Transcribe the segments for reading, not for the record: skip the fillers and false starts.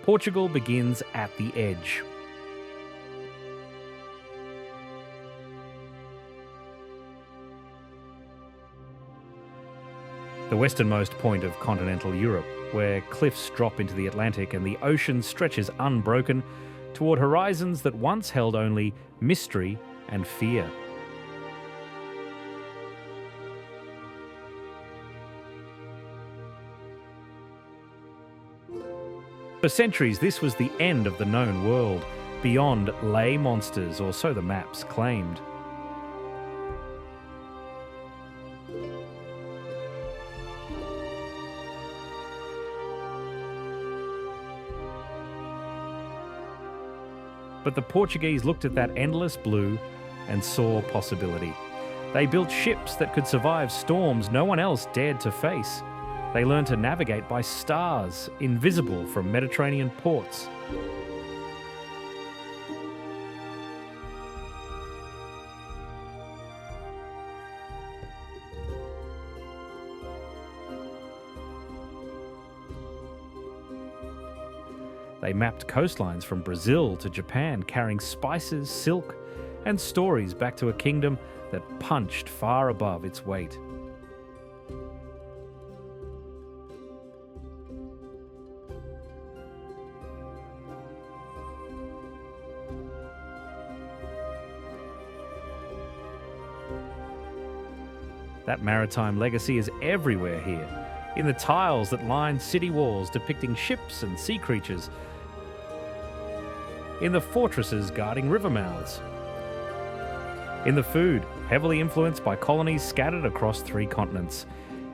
Portugal begins at the edge. The westernmost point of continental Europe, where cliffs drop into the Atlantic and the ocean stretches unbroken toward horizons that once held only mystery and fear. For centuries, this was the end of the known world. Beyond lay monsters, or so the maps claimed. But the Portuguese looked at that endless blue and saw possibility. They built ships that could survive storms no one else dared to face. They learned to navigate by stars, invisible from Mediterranean ports. They mapped coastlines from Brazil to Japan, carrying spices, silk, and stories back to a kingdom that punched far above its weight. That maritime legacy is everywhere here, in the tiles that line city walls depicting ships and sea creatures, in the fortresses guarding river mouths, in the food, heavily influenced by colonies scattered across 3 continents,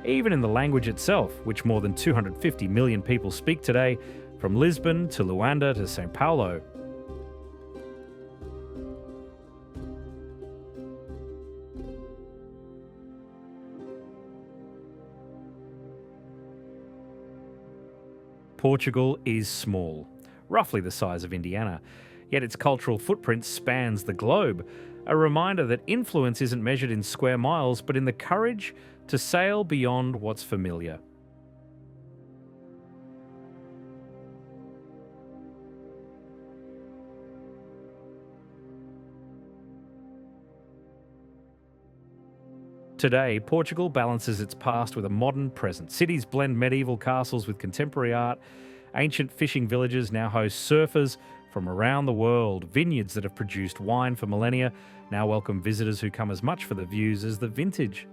even in the language itself, which more than 250 million people speak today, from Lisbon to Luanda to São Paulo. Portugal is small, roughly the size of Indiana, yet its cultural footprint spans the globe, a reminder that influence isn't measured in square miles but in the courage to sail beyond what's familiar. Today, Portugal balances its past with a modern present. Cities blend medieval castles with contemporary art. Ancient fishing villages now host surfers from around the world. Vineyards that have produced wine for millennia now welcome visitors who come as much for the views as the vintage.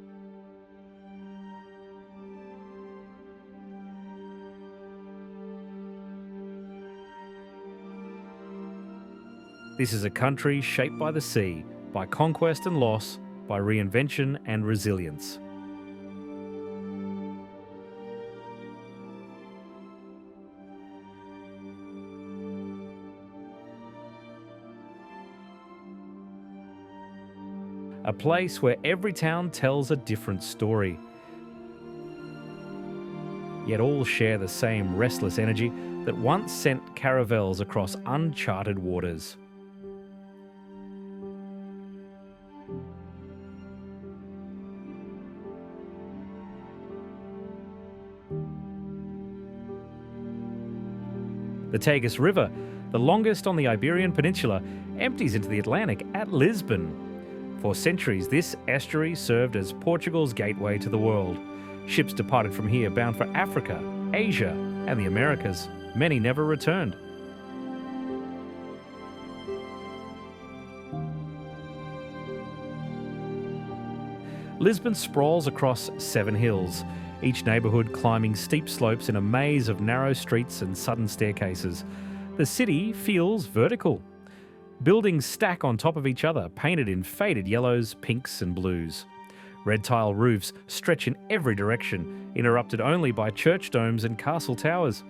This is a country shaped by the sea, by conquest and loss, by reinvention and resilience. A place where every town tells a different story. Yet all share the same restless energy that once sent caravels across uncharted waters. The Tagus River, the longest on the Iberian Peninsula, empties into the Atlantic at Lisbon. For centuries, this estuary served as Portugal's gateway to the world. Ships departed from here bound for Africa, Asia, and the Americas. Many never returned. Lisbon sprawls across 7 hills, each neighbourhood climbing steep slopes in a maze of narrow streets and sudden staircases. The city feels vertical. Buildings stack on top of each other, painted in faded yellows, pinks and blues. Red tile roofs stretch in every direction, interrupted only by church domes and castle towers.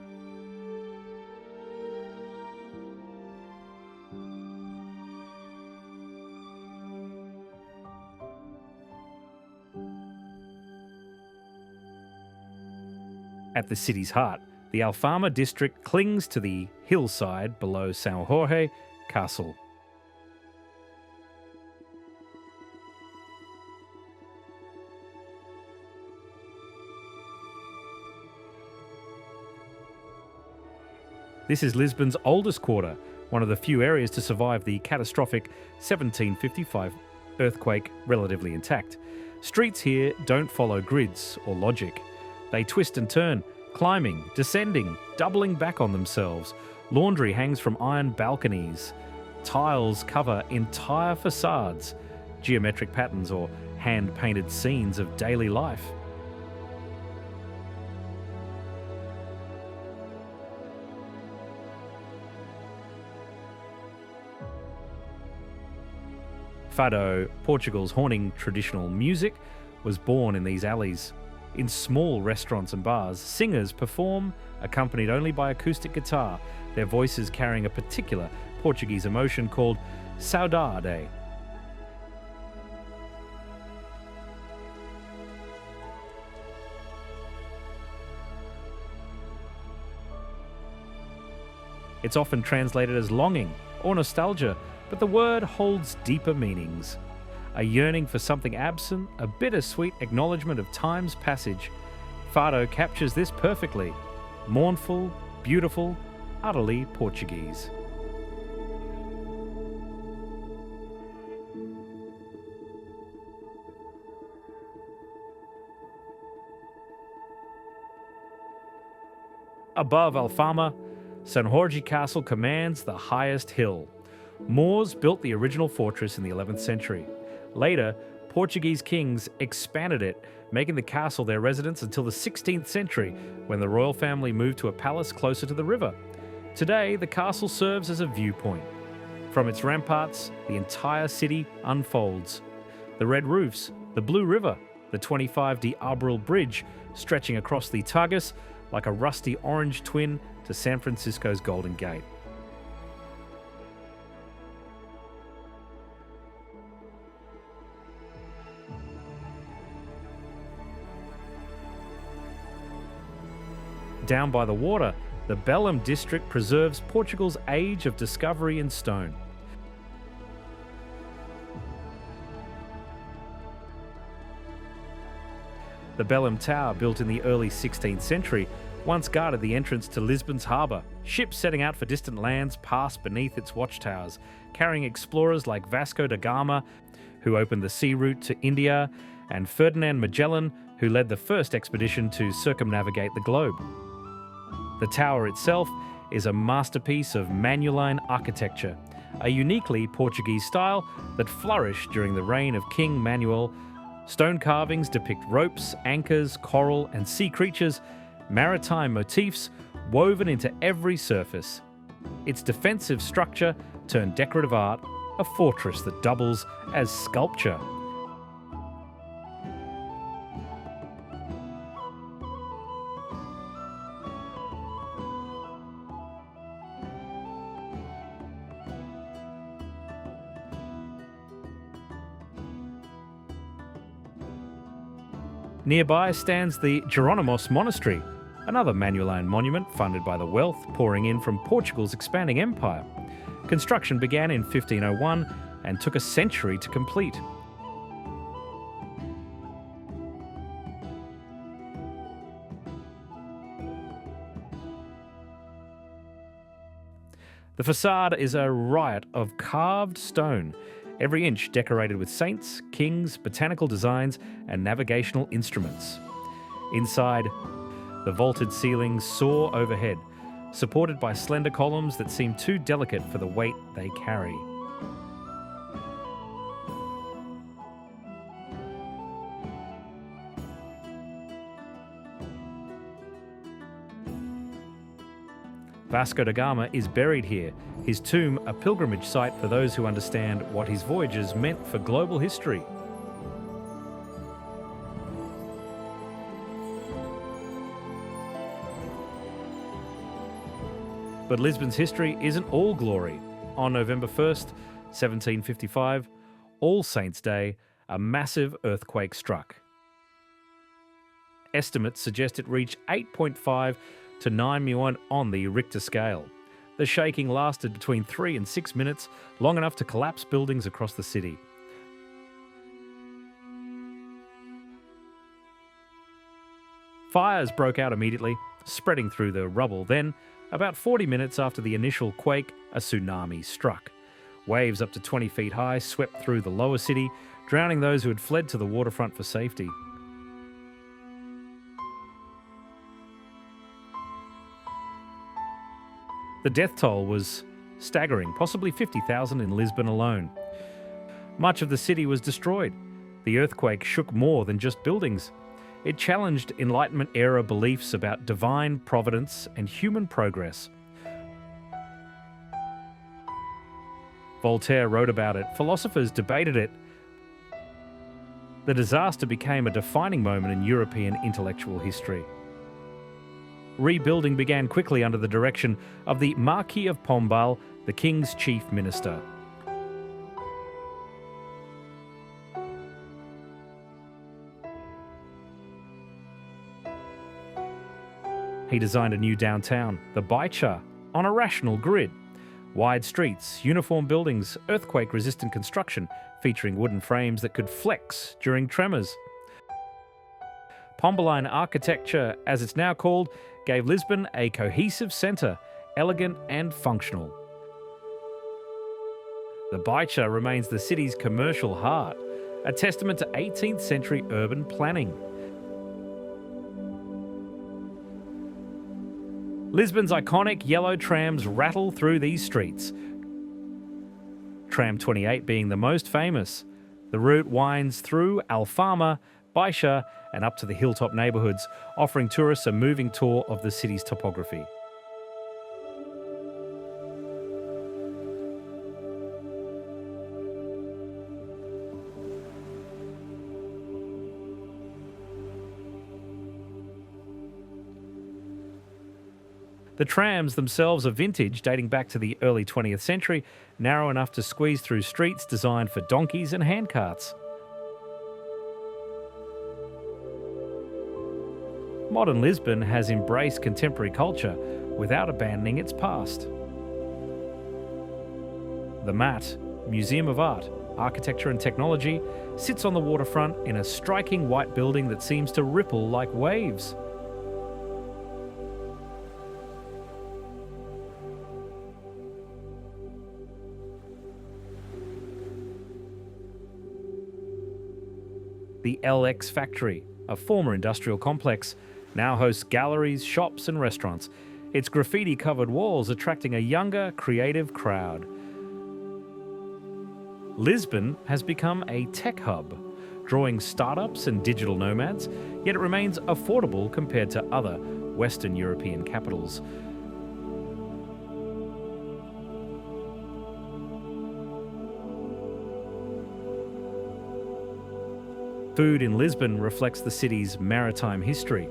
At the city's heart, the Alfama district clings to the hillside below São Jorge Castle. This is Lisbon's oldest quarter, one of the few areas to survive the catastrophic 1755 earthquake relatively intact. Streets here don't follow grids or logic. They twist and turn, climbing, descending, doubling back on themselves. Laundry hangs from iron balconies. Tiles cover entire facades, geometric patterns or hand-painted scenes of daily life. Fado, Portugal's haunting traditional music, was born in these alleys. In small restaurants and bars, singers perform, accompanied only by acoustic guitar, their voices carrying a particular Portuguese emotion called saudade. It's often translated as longing or nostalgia, but the word holds deeper meanings. A yearning for something absent, a bittersweet acknowledgement of time's passage. Fado captures this perfectly. Mournful, beautiful, utterly Portuguese. Above Alfama, San Jorge Castle commands the highest hill. Moors built the original fortress in the 11th century. Later, Portuguese kings expanded it, making the castle their residence until the 16th century, when the royal family moved to a palace closer to the river. Today, the castle serves as a viewpoint. From its ramparts, the entire city unfolds. The red roofs, the blue river, the 25D Arboral Bridge stretching across the Tagus like a rusty orange twin to San Francisco's Golden Gate. Down by the water, the Belém district preserves Portugal's age of discovery in stone. The Belém Tower, built in the early 16th century, once guarded the entrance to Lisbon's harbour. Ships setting out for distant lands passed beneath its watchtowers, carrying explorers like Vasco da Gama, who opened the sea route to India, and Ferdinand Magellan, who led the first expedition to circumnavigate the globe. The tower itself is a masterpiece of Manueline architecture, a uniquely Portuguese style that flourished during the reign of King Manuel. Stone carvings depict ropes, anchors, coral, and sea creatures, maritime motifs woven into every surface. Its defensive structure turned decorative art, a fortress that doubles as sculpture. Nearby stands the Jerónimos Monastery, another Manueline monument funded by the wealth pouring in from Portugal's expanding empire. Construction began in 1501 and took a century to complete. The facade is a riot of carved stone, every inch decorated with saints, kings, botanical designs, and navigational instruments. Inside, the vaulted ceilings soar overhead, supported by slender columns that seem too delicate for the weight they carry. Vasco da Gama is buried here, his tomb a pilgrimage site for those who understand what his voyages meant for global history. But Lisbon's history isn't all glory. On November 1st, 1755, All Saints' Day, a massive earthquake struck. Estimates suggest it reached 8.5 to 9 on the Richter scale. The shaking lasted between 3 and 6 minutes, long enough to collapse buildings across the city. Fires broke out immediately, spreading through the rubble. Then, About 40 minutes after the initial quake, a tsunami struck. Waves up to 20 feet high swept through the lower city, drowning those who had fled to the waterfront for safety. The death toll was staggering, possibly 50,000 in Lisbon alone. Much of the city was destroyed. The earthquake shook more than just buildings. It challenged Enlightenment-era beliefs about divine providence and human progress. Voltaire wrote about it. Philosophers debated it. The disaster became a defining moment in European intellectual history. Rebuilding began quickly under the direction of the Marquis of Pombal, the king's chief minister. He designed a new downtown, the Baixa, on a rational grid. Wide streets, uniform buildings, earthquake-resistant construction featuring wooden frames that could flex during tremors. Pombaline architecture, as it's now called, gave Lisbon a cohesive centre, elegant and functional. The Baixa remains the city's commercial heart, a testament to 18th century urban planning. Lisbon's iconic yellow trams rattle through these streets. Tram 28 being the most famous. The route winds through Alfama, Baixa and up to the hilltop neighbourhoods, offering tourists a moving tour of the city's topography. The trams themselves are vintage, dating back to the early 20th century, narrow enough to squeeze through streets designed for donkeys and handcarts. Modern Lisbon has embraced contemporary culture without abandoning its past. The MAT, Museum of Art, Architecture and Technology, sits on the waterfront in a striking white building that seems to ripple like waves. The LX Factory, a former industrial complex, now hosts galleries, shops and restaurants, its graffiti-covered walls attracting a younger, creative crowd. Lisbon has become a tech hub, drawing startups and digital nomads, yet it remains affordable compared to other Western European capitals. Food in Lisbon reflects the city's maritime history.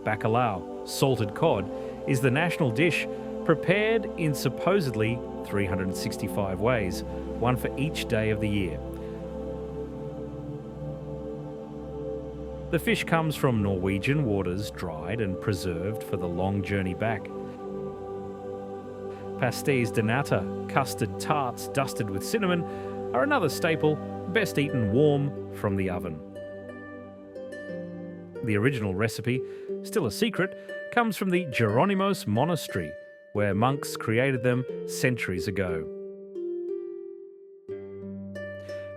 Bacalhau, salted cod, is the national dish, prepared in supposedly 365 ways, one for each day of the year. The fish comes from Norwegian waters, dried and preserved for the long journey back. Pastéis de nata, custard tarts dusted with cinnamon, are another staple, best eaten warm from the oven. The original recipe, still a secret, comes from the Geronimos Monastery, where monks created them centuries ago.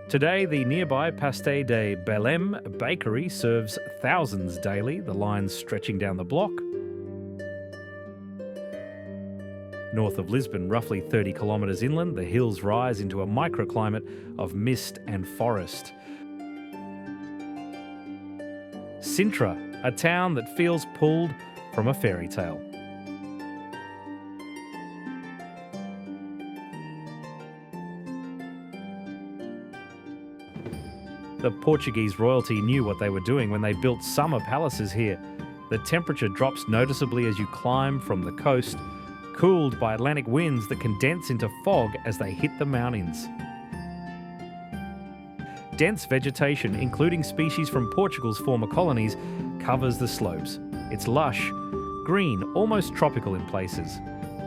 Today, the nearby Pastéis de Belém bakery serves thousands daily, the lines stretching down the block. North of Lisbon, roughly 30 kilometres inland, the hills rise into a microclimate of mist and forest. Sintra, a town that feels pulled from a fairy tale. The Portuguese royalty knew what they were doing when they built summer palaces here. The temperature drops noticeably as you climb from the coast, cooled by Atlantic winds that condense into fog as they hit the mountains. Dense vegetation, including species from Portugal's former colonies, covers the slopes. It's lush, green, almost tropical in places,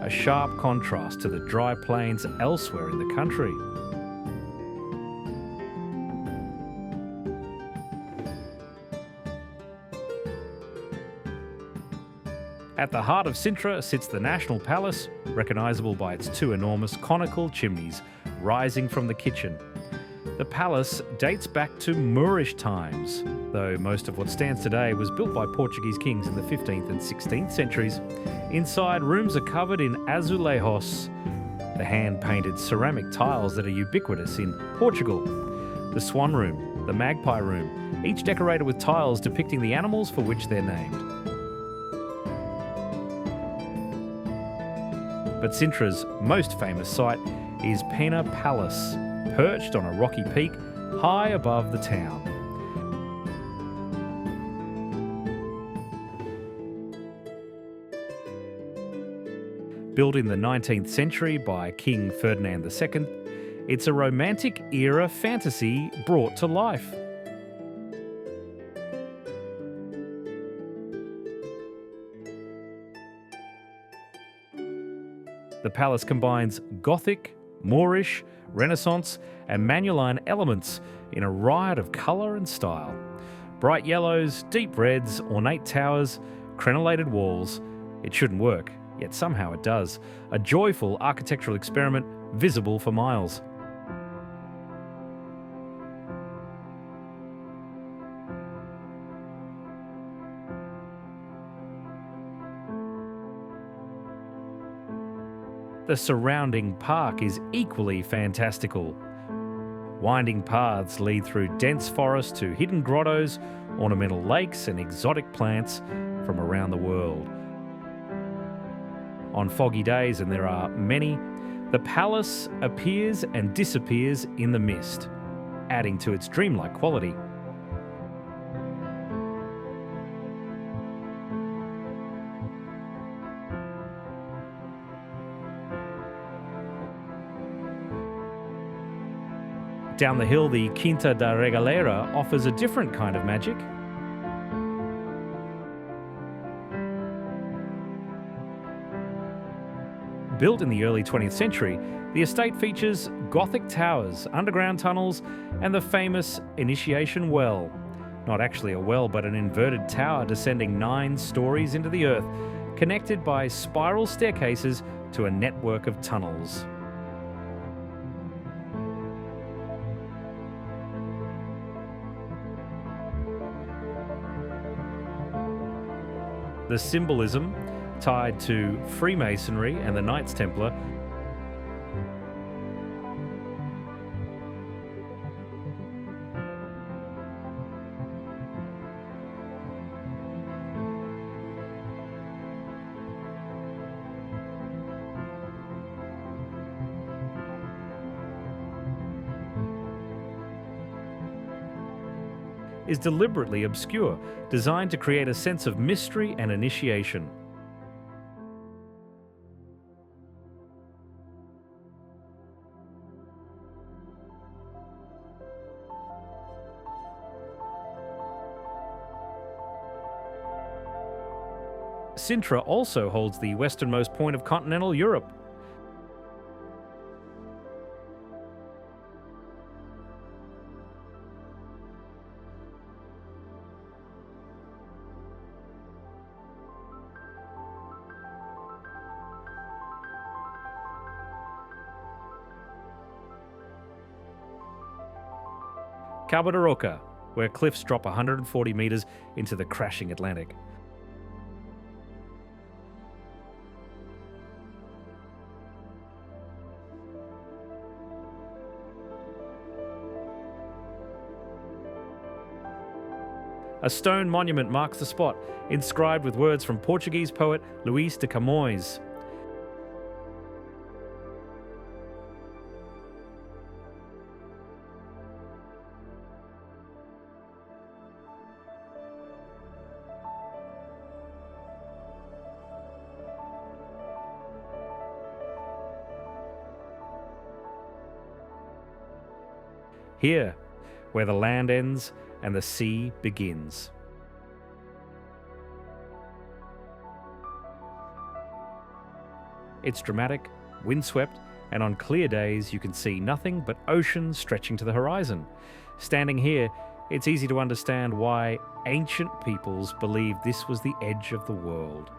a sharp contrast to the dry plains elsewhere in the country. At the heart of Sintra sits the National Palace, recognisable by its two enormous conical chimneys rising from the kitchen. The palace dates back to Moorish times, though most of what stands today was built by Portuguese kings in the 15th and 16th centuries. Inside, rooms are covered in azulejos, the hand-painted ceramic tiles that are ubiquitous in Portugal. The Swan Room, the Magpie Room, each decorated with tiles depicting the animals for which they're named. But Sintra's most famous site is Pena Palace, perched on a rocky peak high above the town. Built in the 19th century by King Ferdinand II, it's a romantic era fantasy brought to life. The palace combines Gothic, Moorish, Renaissance and Manuline elements in a riot of colour and style. Bright yellows, deep reds, ornate towers, crenellated walls. It shouldn't work, yet somehow it does. A joyful architectural experiment visible for miles. The surrounding park is equally fantastical. Winding paths lead through dense forest to hidden grottos, ornamental lakes and exotic plants from around the world. On foggy days, and there are many, the palace appears and disappears in the mist, adding to its dreamlike quality. Down the hill, the Quinta da Regaleira offers a different kind of magic. Built in the early 20th century, the estate features Gothic towers, underground tunnels, and the famous Initiation Well. Not actually a well, but an inverted tower descending 9 stories into the earth, connected by spiral staircases to a network of tunnels. The symbolism tied to Freemasonry and the Knights Templar is deliberately obscure, designed to create a sense of mystery and initiation. Sintra also holds the westernmost point of continental Europe. Cabo de Roca, where cliffs drop 140 metres into the crashing Atlantic. A stone monument marks the spot, inscribed with words from Portuguese poet Luís de Camões. Here, where the land ends and the sea begins. It's dramatic, windswept, and on clear days you can see nothing but ocean stretching to the horizon. Standing here, it's easy to understand why ancient peoples believed this was the edge of the world.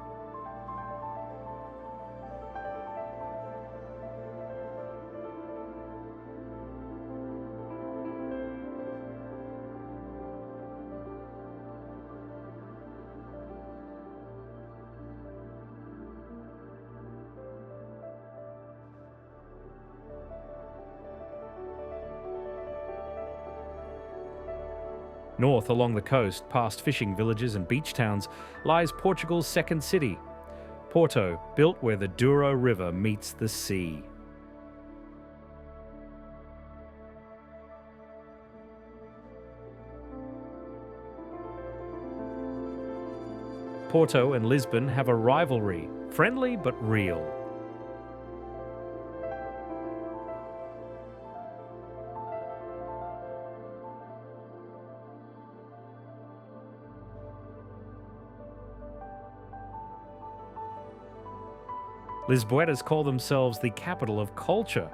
North along the coast, past fishing villages and beach towns, lies Portugal's second city, Porto, built where the Douro River meets the sea. Porto and Lisbon have a rivalry, friendly but real. Lisboetas call themselves the capital of culture.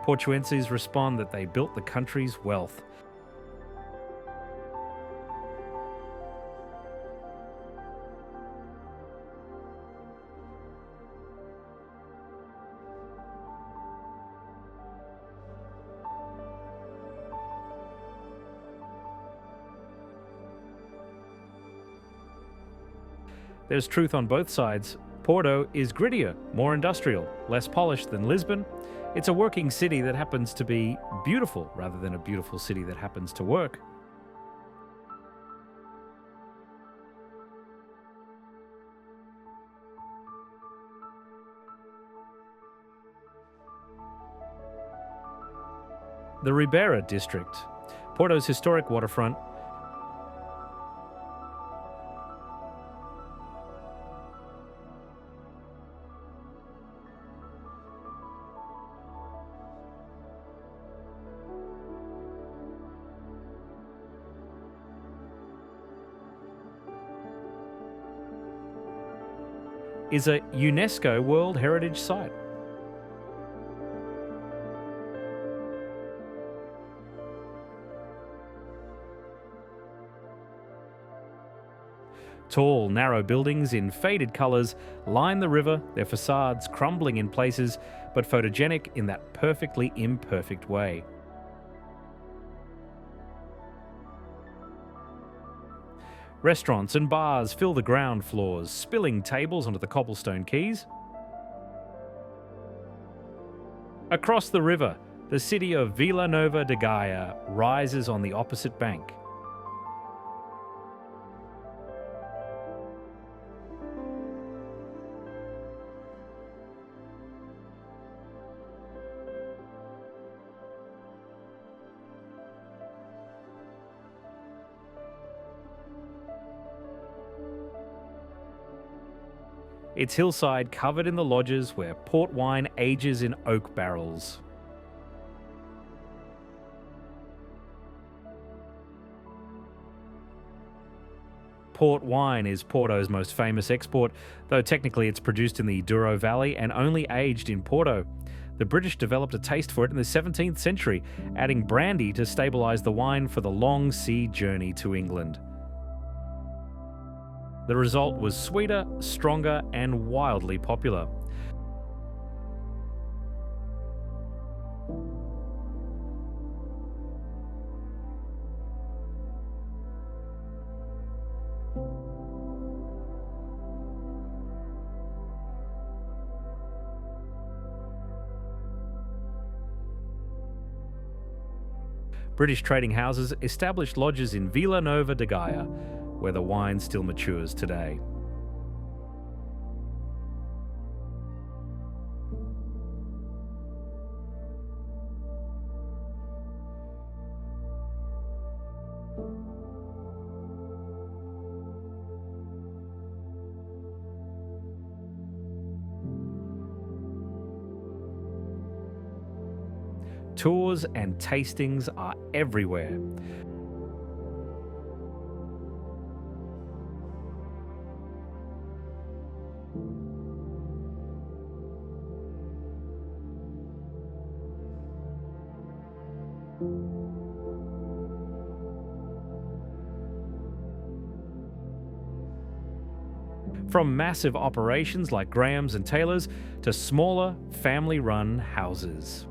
Portuenses respond that they built the country's wealth. There's truth on both sides. Porto is grittier, more industrial, less polished than Lisbon. It's a working city that happens to be beautiful rather than a beautiful city that happens to work. The Ribeira district, Porto's historic waterfront, is a UNESCO World Heritage Site. Tall, narrow buildings in faded colours line the river, their facades crumbling in places, but photogenic in that perfectly imperfect way. Restaurants and bars fill the ground floors, spilling tables onto the cobblestone quays. Across the river, the city of Vila Nova de Gaia rises on the opposite bank. Its hillside covered in the lodges where port wine ages in oak barrels. Port wine is Porto's most famous export, though technically it's produced in the Douro Valley and only aged in Porto. The British developed a taste for it in the 17th century, adding brandy to stabilise the wine for the long sea journey to England. The result was sweeter, stronger, and wildly popular. British trading houses established lodges in Vila Nova de Gaia, where the wine still matures today. Tours and tastings are everywhere. From massive operations like Graham's and Taylor's to smaller, family-run houses.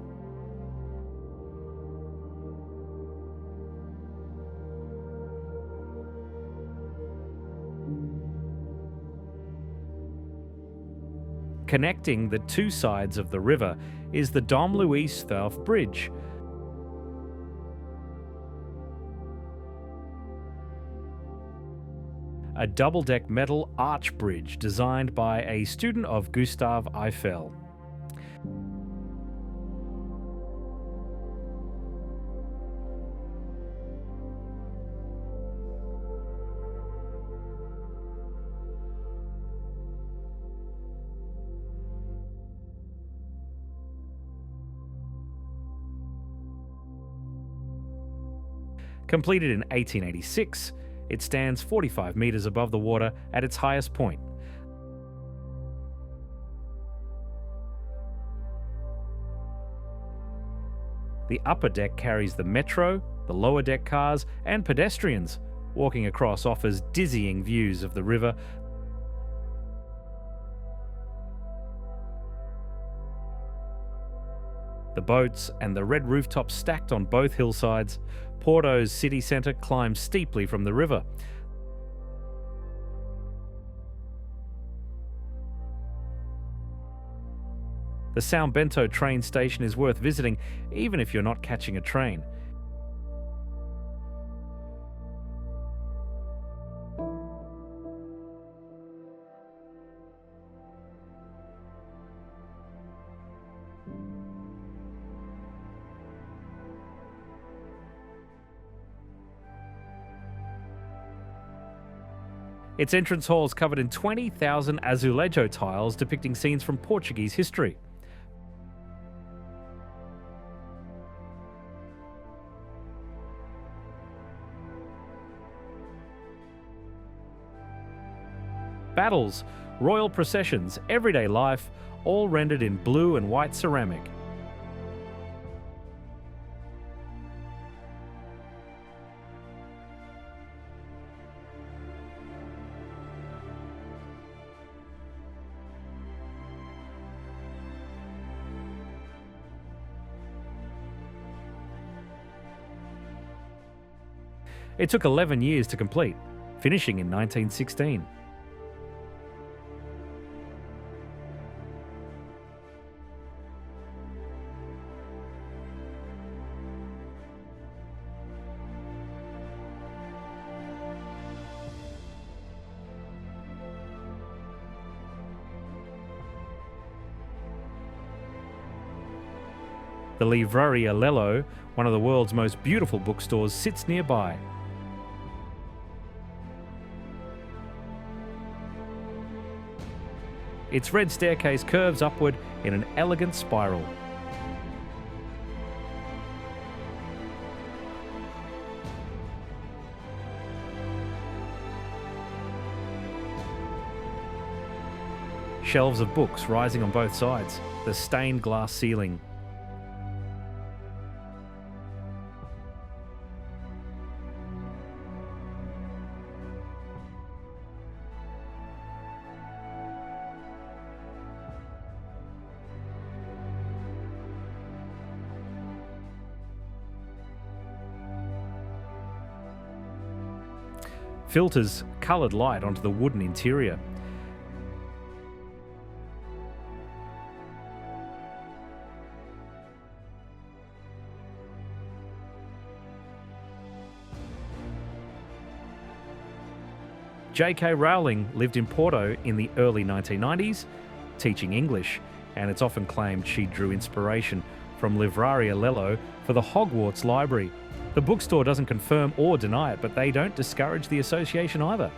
Connecting the two sides of the river is the Dom Luís Thorpe Bridge. a double-deck metal arch bridge designed by a student of Gustave Eiffel. Completed in 1886, it stands 45 metres above the water at its highest point. The upper deck carries the metro, the lower deck cars, and pedestrians. Walking across offers dizzying views of the river. The boats and the red rooftops stacked on both hillsides. Porto's city centre climbs steeply from the river. The São Bento train station is worth visiting, even if you're not catching a train. Its entrance hall is covered in 20,000 azulejo tiles depicting scenes from Portuguese history. Battles, royal processions, everyday life, all rendered in blue and white ceramic. It took 11 years to complete, finishing in 1916. The Livraria Lello, one of the world's most beautiful bookstores, sits nearby. Its red staircase curves upward in an elegant spiral. Shelves of books rising on both sides, the stained glass ceiling. Filters coloured light onto the wooden interior. J.K. Rowling lived in Porto in the early 1990s, teaching English, and it's often claimed she drew inspiration from Livraria Lello for the Hogwarts Library. The bookstore doesn't confirm or deny it, but they don't discourage the association either.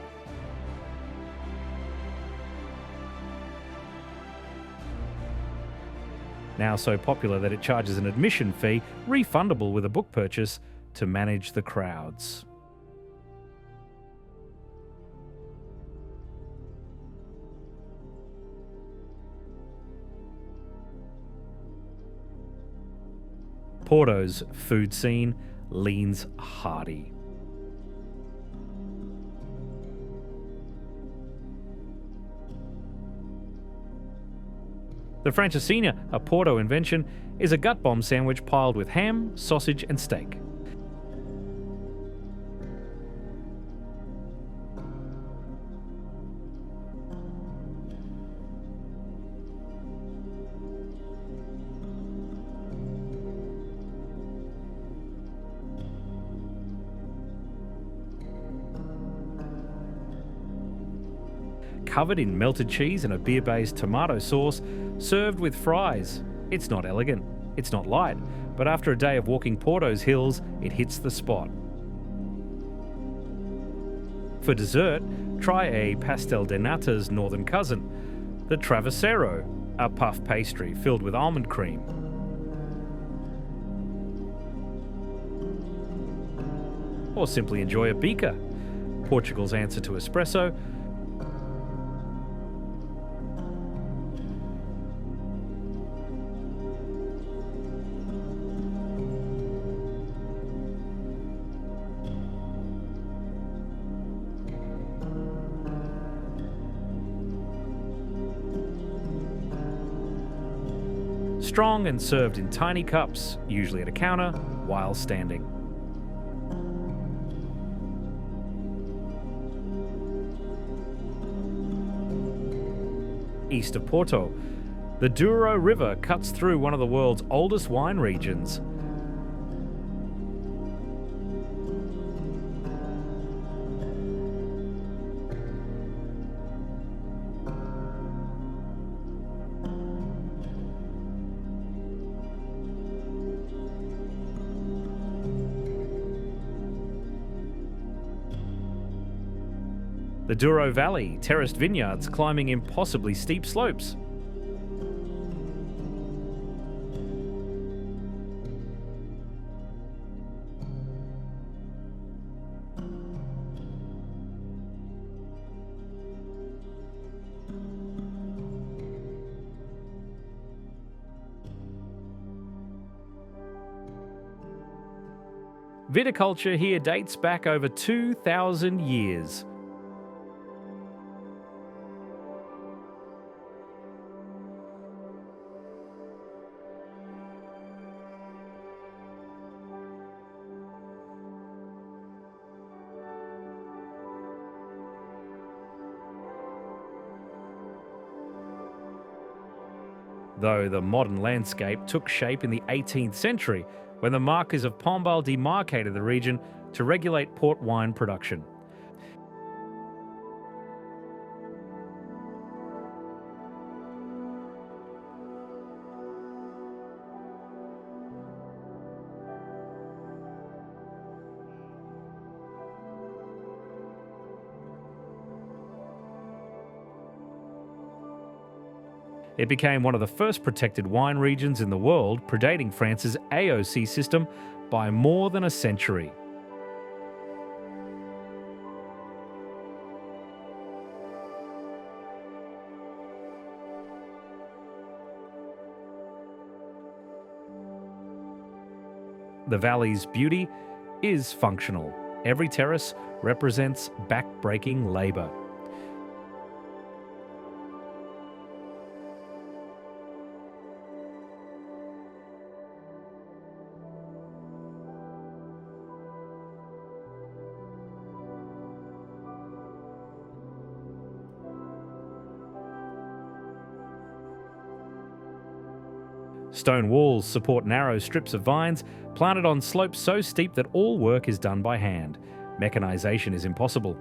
Now so popular that it charges an admission fee, refundable with a book purchase, to manage the crowds. Porto's food scene leans hearty. The francesinha, a Porto invention, is a gut bomb sandwich piled with ham, sausage and steak. covered in melted cheese and a beer-based tomato sauce, served with fries. It's not elegant, it's not light, but after a day of walking Porto's hills, it hits the spot. For dessert, try a pastel de nata's northern cousin, the travesseiro, a puff pastry filled with almond cream. Or simply enjoy a bica, Portugal's answer to espresso. Strong and served in tiny cups, usually at a counter, while standing. East of Porto, the Douro River cuts through one of the world's oldest wine regions. The Douro Valley, terraced vineyards climbing impossibly steep slopes. Viticulture here dates back over 2,000 years. Though the modern landscape took shape in the 18th century when the Marquis of Pombal demarcated the region to regulate port wine production. It became one of the first protected wine regions in the world, predating France's AOC system by more than a century. The valley's beauty is functional. Every terrace represents back-breaking labour. Stone walls support narrow strips of vines planted on slopes so steep that all work is done by hand. Mechanisation is impossible.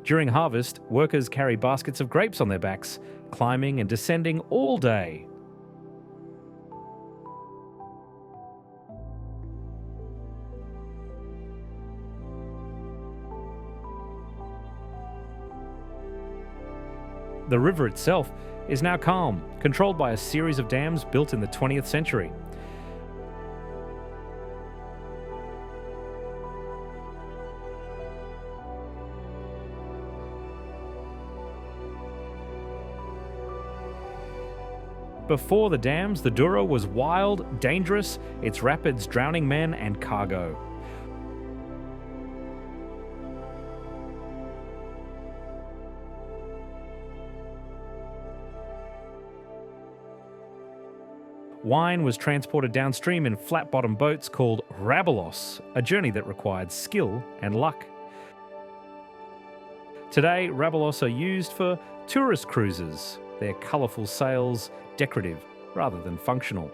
During harvest, workers carry baskets of grapes on their backs, climbing and descending all day. The river itself is now calm, controlled by a series of dams built in the 20th century. Before the dams, the Douro was wild, dangerous, its rapids drowning men and cargo. Wine was transported downstream in flat-bottom boats called rabelos, a journey that required skill and luck. Today, rabelos are used for tourist cruises, their colourful sails decorative rather than functional.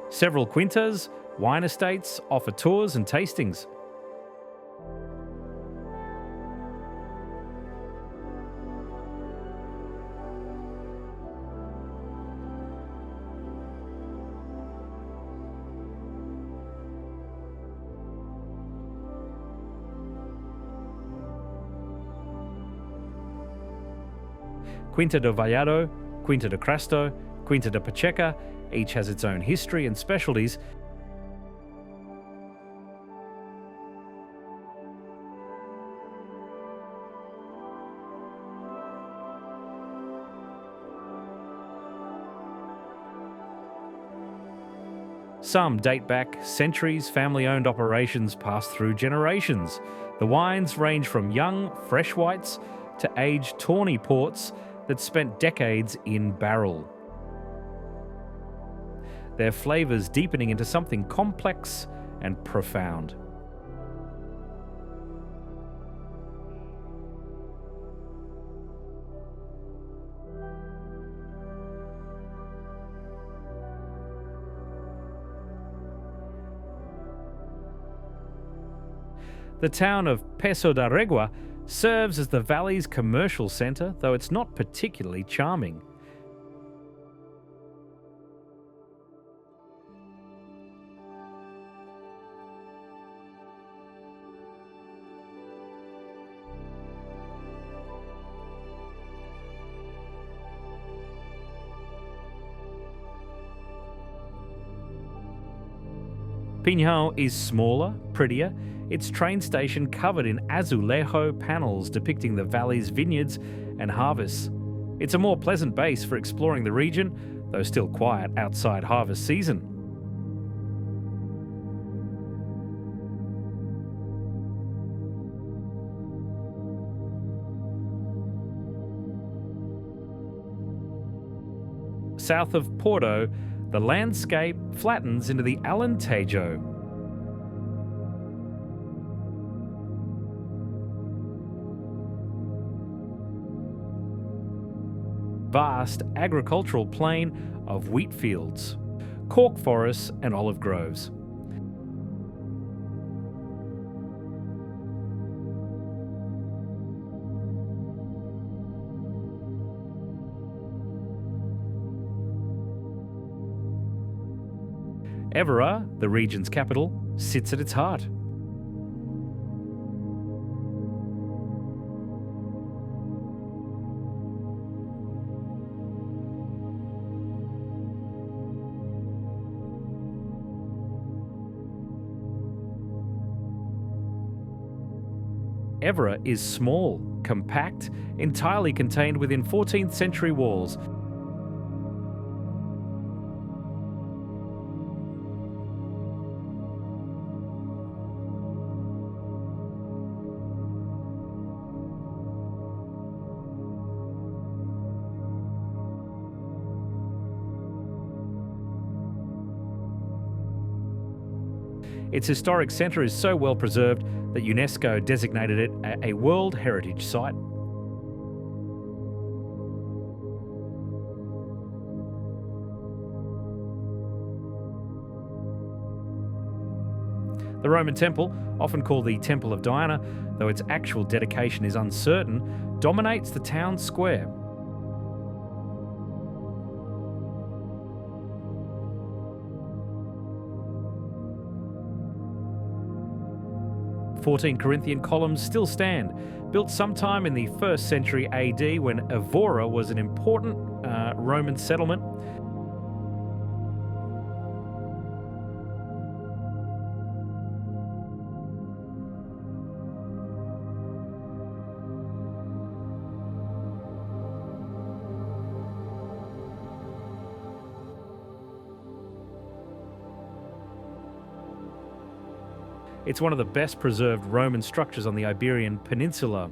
Several quintas, wine estates offer tours and tastings. Quinta do Vallado, Quinta do Crasto, Quinta da Pacheca, each has its own history and specialties. Some date back centuries, family-owned operations pass through generations. The wines range from young, fresh whites to aged tawny ports that spent decades in barrel. Their flavours deepening into something complex and profound. The town of Peso da Regua serves as the valley's commercial centre, though it's not particularly charming. Pinhão is smaller, prettier, its train station covered in azulejo panels depicting the valley's vineyards and harvests. It's a more pleasant base for exploring the region, though still quiet outside harvest season. South of Porto, the landscape flattens into the Alentejo. Vast agricultural plain of wheat fields, cork forests and olive groves. Évora, the region's capital, sits at its heart. Évora is small, compact, entirely contained within 14th century walls. Its historic centre is so well preserved that UNESCO designated it a World Heritage Site. The Roman temple, often called the Temple of Diana, though its actual dedication is uncertain, dominates the town square. "14 Corinthian columns still stand, built sometime in the 1st century AD when Évora was an important Roman settlement. It's one of the best preserved Roman structures on the Iberian Peninsula.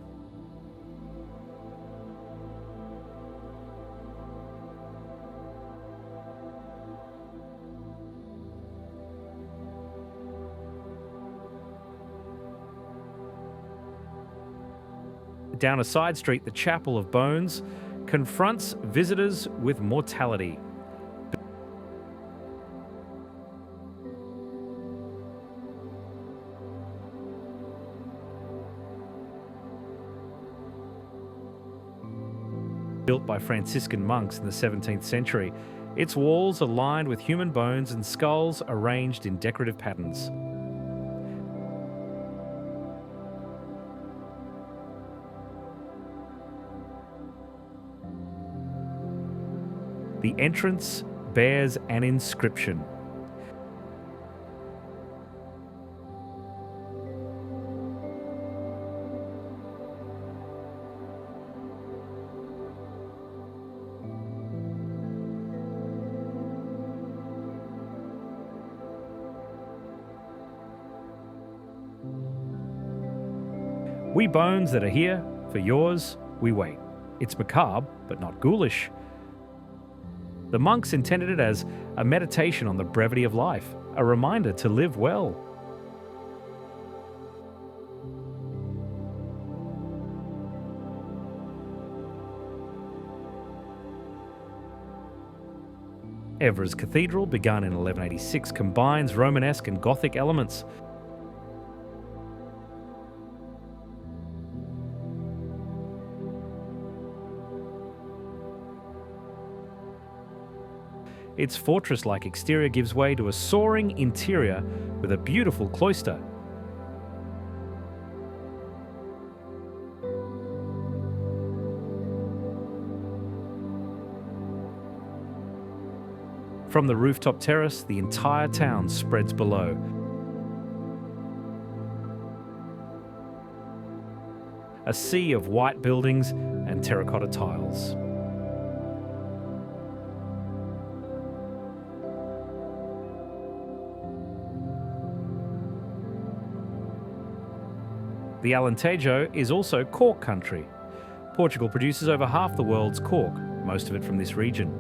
Down a side street, the Chapel of Bones confronts visitors with mortality. Built by Franciscan monks in the 17th century, its walls are lined with human bones and skulls arranged in decorative patterns. The entrance bears an inscription. We bones that are here, for yours, we wait. It's macabre, but not ghoulish. The monks intended it as a meditation on the brevity of life, a reminder to live well. Évора's cathedral, begun in 1186, combines Romanesque and Gothic elements. Its fortress-like exterior gives way to a soaring interior with a beautiful cloister. From the rooftop terrace, the entire town spreads below. A sea of white buildings and terracotta tiles. The Alentejo is also cork country. Portugal produces over half the world's cork, most of it from this region.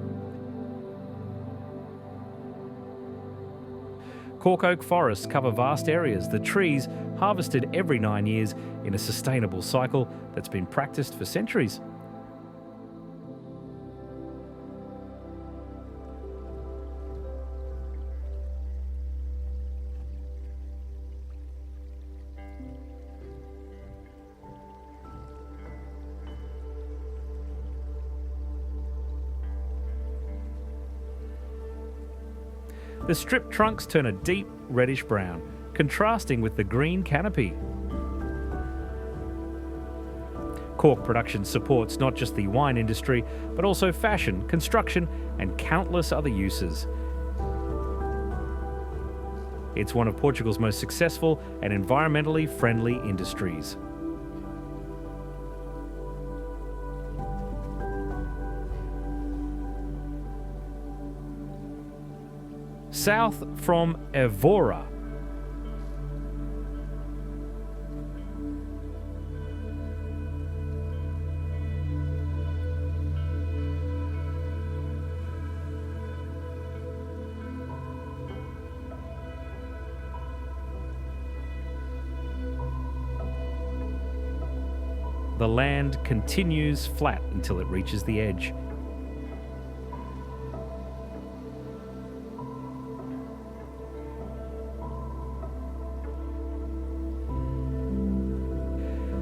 Cork oak forests cover vast areas, the trees harvested every 9 years in a sustainable cycle that's been practiced for centuries. The stripped trunks turn a deep reddish brown, contrasting with the green canopy. Cork production supports not just the wine industry, but also fashion, construction, and countless other uses. It's one of Portugal's most successful and environmentally friendly industries. South from Évora. The land continues flat until it reaches the edge.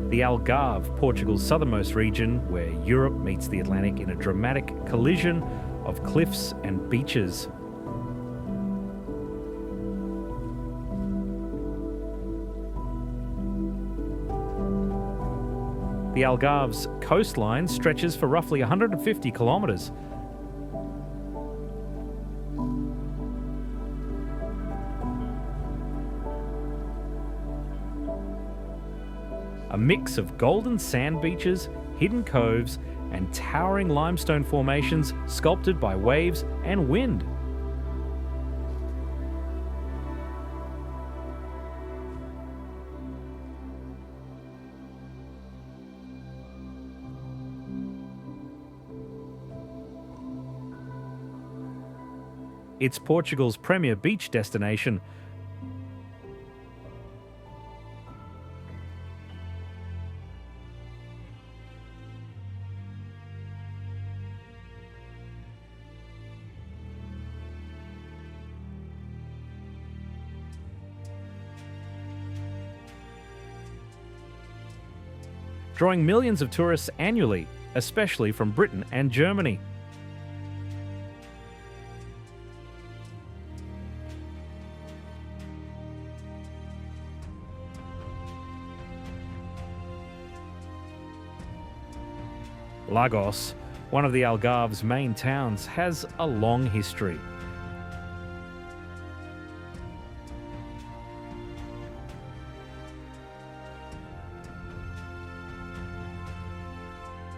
The Algarve, Portugal's southernmost region, where Europe meets the Atlantic in a dramatic collision of cliffs and beaches. The Algarve's coastline stretches for roughly 150 kilometres. A mix of golden sand beaches, hidden coves, and towering limestone formations sculpted by waves and wind. It's Portugal's premier beach destination. Drawing millions of tourists annually, especially from Britain and Germany. Lagos, one of the Algarve's main towns, has a long history.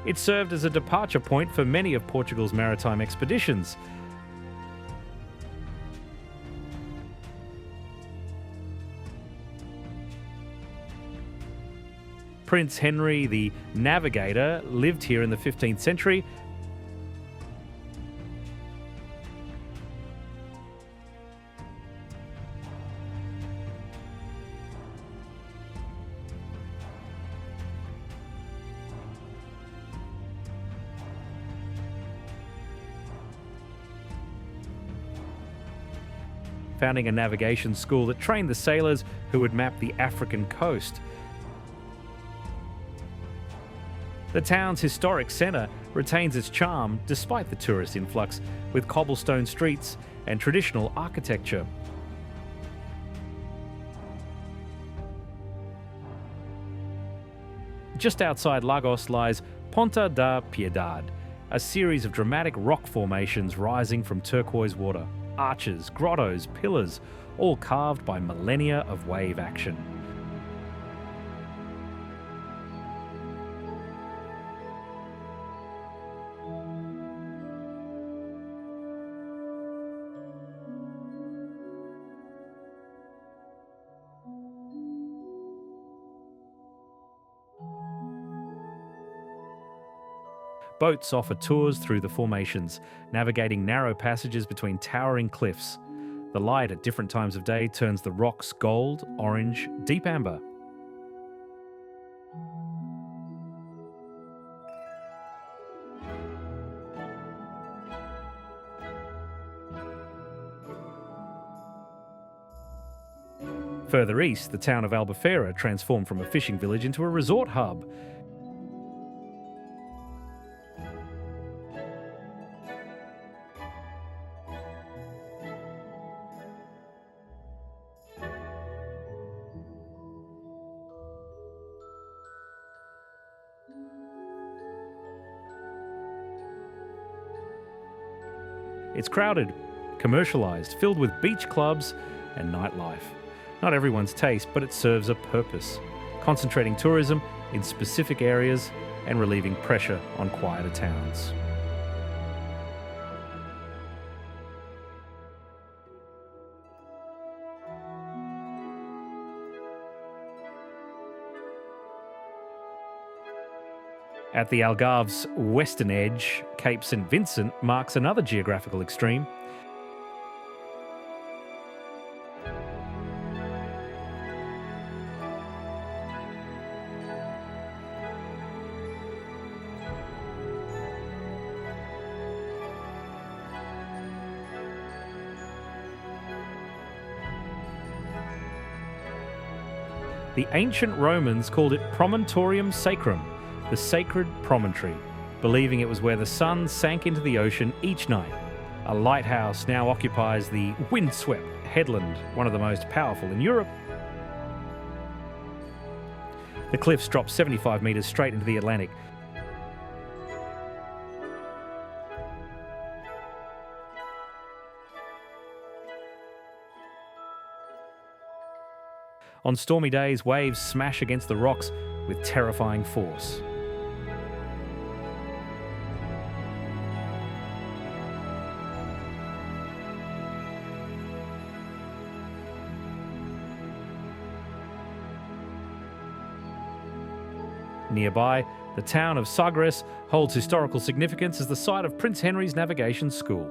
It served as a departure point for many of Portugal's maritime expeditions. Prince Henry the Navigator lived here in the 15th century. Founding a navigation school that trained the sailors who would map the African coast. The town's historic centre retains its charm despite the tourist influx, with cobblestone streets and traditional architecture. Just outside Lagos lies Ponta da Piedade, a series of dramatic rock formations rising from turquoise water. Arches, grottos, pillars, all carved by millennia of wave action. Boats offer tours through the formations, navigating narrow passages between towering cliffs. The light at different times of day turns the rocks gold, orange, deep amber. Further east, the town of Albufeira transformed from a fishing village into a resort hub. It's crowded, commercialised, filled with beach clubs and nightlife. Not everyone's taste, but it serves a purpose, concentrating tourism in specific areas and relieving pressure on quieter towns. At the Algarve's western edge, Cape St Vincent marks another geographical extreme. The ancient Romans called it Promontorium Sacrum, the sacred promontory, believing it was where the sun sank into the ocean each night. A lighthouse now occupies the windswept headland, one of the most powerful in Europe. The cliffs drop 75 metres straight into the Atlantic. On stormy days, waves smash against the rocks with terrifying force. Nearby, the town of Sagres holds historical significance as the site of Prince Henry's navigation school.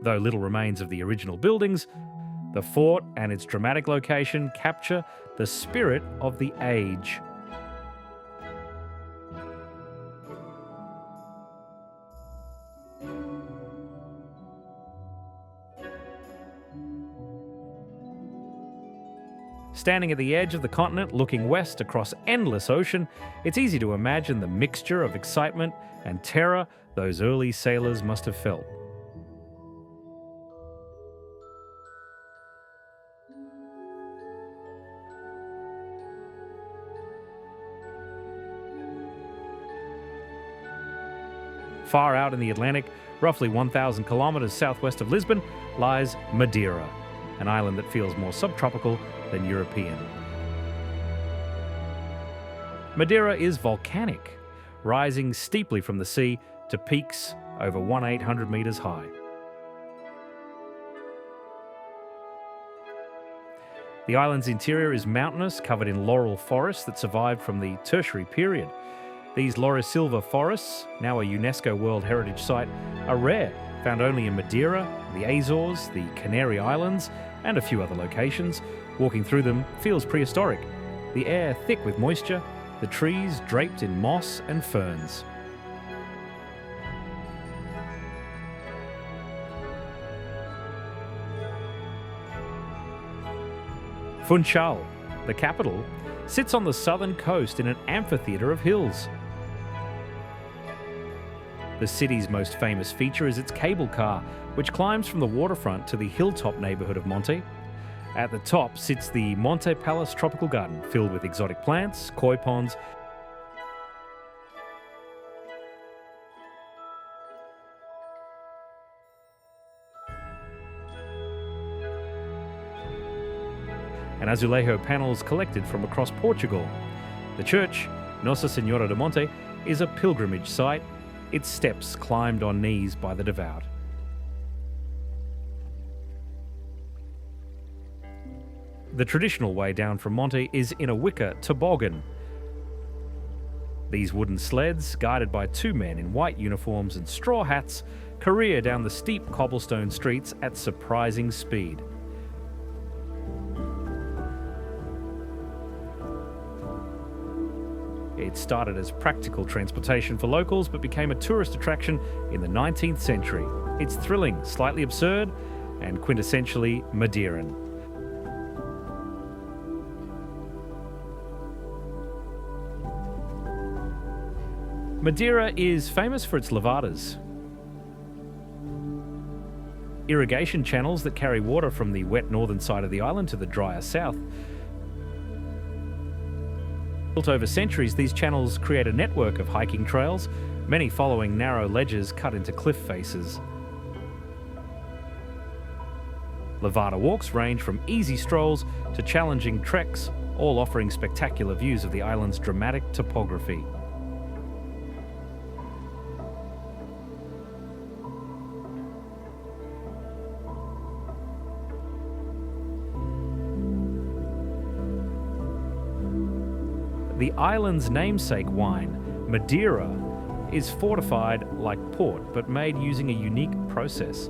Though little remains of the original buildings, The fort and its dramatic location capture the spirit of the age. Standing at the edge of the continent, looking west across endless ocean, it's easy to imagine the mixture of excitement and terror those early sailors must have felt. Far out in the Atlantic, roughly 1,000 kilometres southwest of Lisbon, lies Madeira, an island that feels more subtropical than European. Madeira is volcanic, rising steeply from the sea to peaks over 1,800 metres high. The island's interior is mountainous, covered in laurel forests that survived from the Tertiary period. These laurisilva forests, now a UNESCO World Heritage Site, are rare, found only in Madeira, the Azores, the Canary Islands, and a few other locations. Walking through them feels prehistoric. The air thick with moisture, the trees draped in moss and ferns. Funchal, the capital, sits on the southern coast in an amphitheatre of hills. The city's most famous feature is its cable car, which climbs from the waterfront to the hilltop neighbourhood of Monte. At the top sits the Monte Palace Tropical Garden, filled with exotic plants, koi ponds, and azulejo panels collected from across Portugal. The church, Nossa Senhora de Monte, is a pilgrimage site, its steps climbed on knees by the devout. The traditional way down from Monte is in a wicker toboggan. These wooden sleds, guided by two men in white uniforms and straw hats, career down the steep cobblestone streets at surprising speed. It started as practical transportation for locals but became a tourist attraction in the 19th century. It's thrilling, slightly absurd, and quintessentially Madeiran. Madeira is famous for its levadas, irrigation channels that carry water from the wet northern side of the island to the drier south. Built over centuries, these channels create a network of hiking trails, many following narrow ledges cut into cliff faces. Levada walks range from easy strolls to challenging treks, all offering spectacular views of the island's dramatic topography. The island's namesake wine, Madeira, is fortified like port but made using a unique process.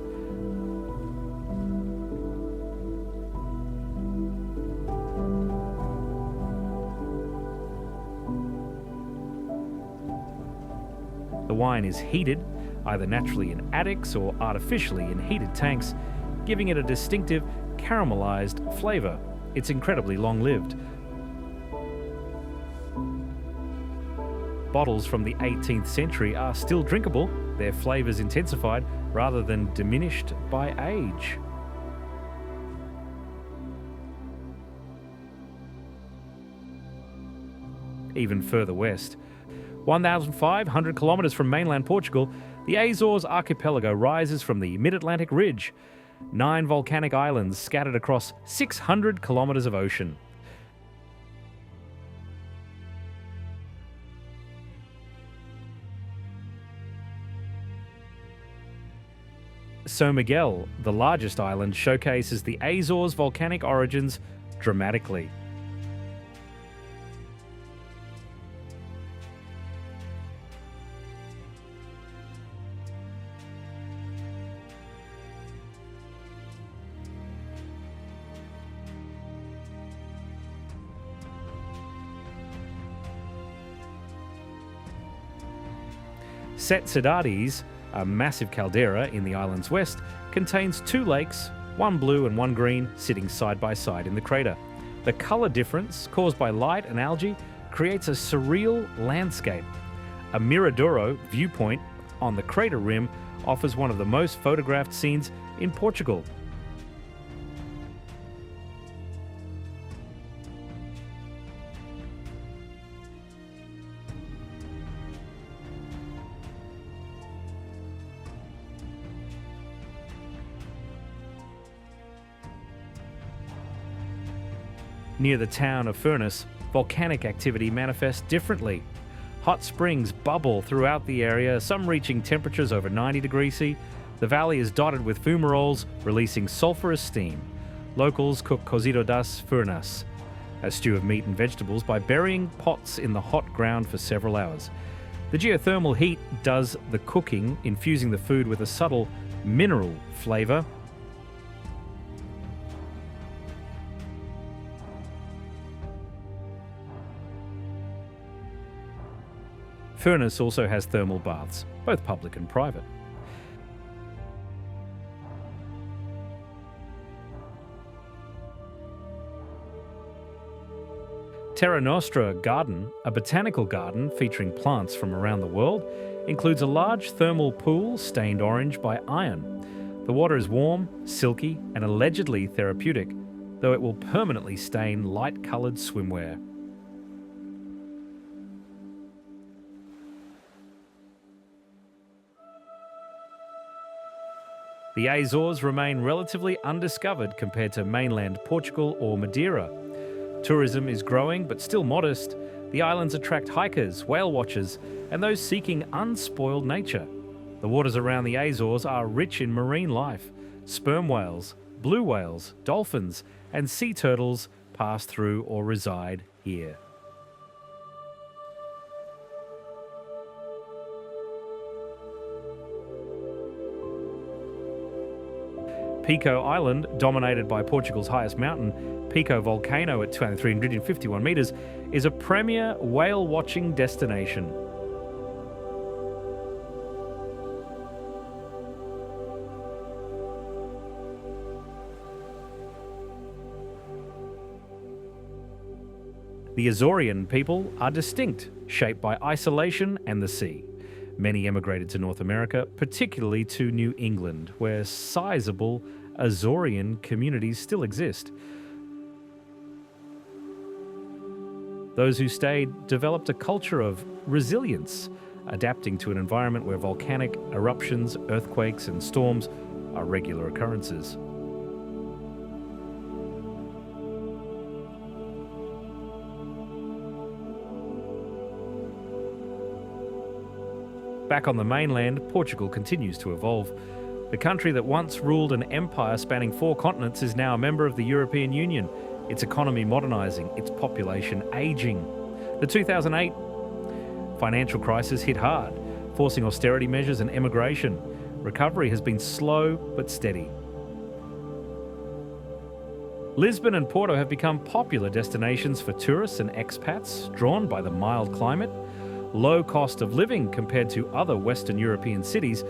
The wine is heated, either naturally in attics or artificially in heated tanks, giving it a distinctive caramelized flavour. It's incredibly long-lived. Bottles from the 18th century are still drinkable, their flavours intensified rather than diminished by age. Even further west, 1,500 kilometres from mainland Portugal, the Azores archipelago rises from the mid-Atlantic ridge, 9 volcanic islands scattered across 600 kilometres of ocean. São Miguel, the largest island, showcases the Azores' volcanic origins dramatically. Set Cidades, a massive caldera in the island's west, contains two lakes, one blue and one green, sitting side by side in the crater. The colour difference, caused by light and algae, creates a surreal landscape. A Miradouro viewpoint on the crater rim offers one of the most photographed scenes in Portugal. Near the town of Furnas, volcanic activity manifests differently. Hot springs bubble throughout the area, some reaching temperatures over 90 degrees C. The valley is dotted with fumaroles, releasing sulphurous steam. Locals cook cozido das furnas, a stew of meat and vegetables, by burying pots in the hot ground for several hours. The geothermal heat does the cooking, infusing the food with a subtle mineral flavour. Furnas also has thermal baths, both public and private. Terra Nostra Garden, a botanical garden featuring plants from around the world, includes a large thermal pool stained orange by iron. The water is warm, silky, and allegedly therapeutic, though it will permanently stain light-coloured swimwear. The Azores remain relatively undiscovered compared to mainland Portugal or Madeira. Tourism is growing but still modest. The islands attract hikers, whale watchers, and those seeking unspoiled nature. The waters around the Azores are rich in marine life. Sperm whales, blue whales, dolphins, and sea turtles pass through or reside here. Pico Island, dominated by Portugal's highest mountain, Pico Volcano at 351 metres, is a premier whale-watching destination. The Azorean people are distinct, shaped by isolation and the sea. Many emigrated to North America, particularly to New England, where sizable Azorean communities still exist. Those who stayed developed a culture of resilience, adapting to an environment where volcanic eruptions, earthquakes, and storms are regular occurrences. Back on the mainland, Portugal continues to evolve. The country that once ruled an empire spanning 4 continents is now a member of the European Union, its economy modernising, its population ageing. The 2008 financial crisis hit hard, forcing austerity measures and emigration. Recovery has been slow but steady. Lisbon and Porto have become popular destinations for tourists and expats, drawn by the mild climate, low cost of living compared to other Western European cities,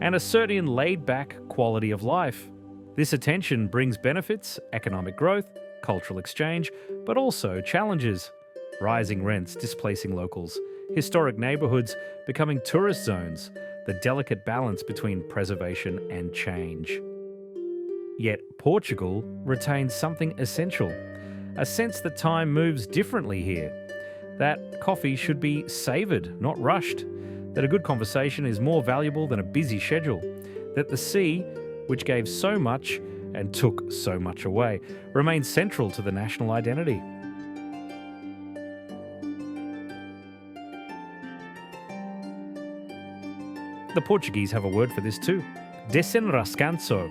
and a certain laid-back quality of life. This attention brings benefits, economic growth, cultural exchange, but also challenges. Rising rents displacing locals, historic neighbourhoods becoming tourist zones, the delicate balance between preservation and change. Yet Portugal retains something essential, a sense that time moves differently here. That coffee should be savoured, not rushed. That a good conversation is more valuable than a busy schedule. That the sea, which gave so much and took so much away, remains central to the national identity. The Portuguese have a word for this too: desenrascanço.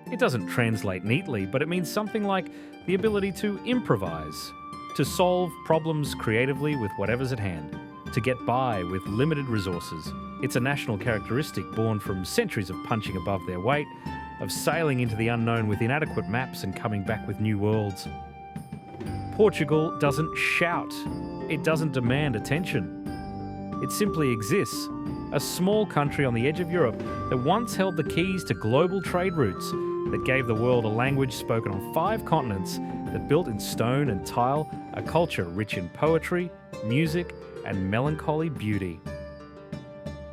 It doesn't translate neatly, but it means something like the ability to improvise, to solve problems creatively with whatever's at hand, to get by with limited resources. It's a national characteristic born from centuries of punching above their weight, of sailing into the unknown with inadequate maps and coming back with new worlds. Portugal doesn't shout. It doesn't demand attention. It simply exists, a small country on the edge of Europe that once held the keys to global trade routes, that gave the world a language spoken on 5 continents, that built in stone and tile a culture rich in poetry, music, and melancholy beauty.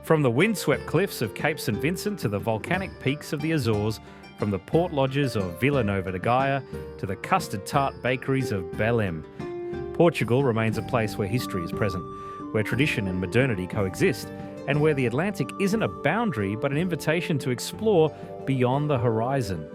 From the windswept cliffs of Cape St Vincent to the volcanic peaks of the Azores, from the port lodges of Vila Nova de Gaia to the custard tart bakeries of Belém, Portugal remains a place where history is present, where tradition and modernity coexist, and where the Atlantic isn't a boundary but an invitation to explore beyond the horizon.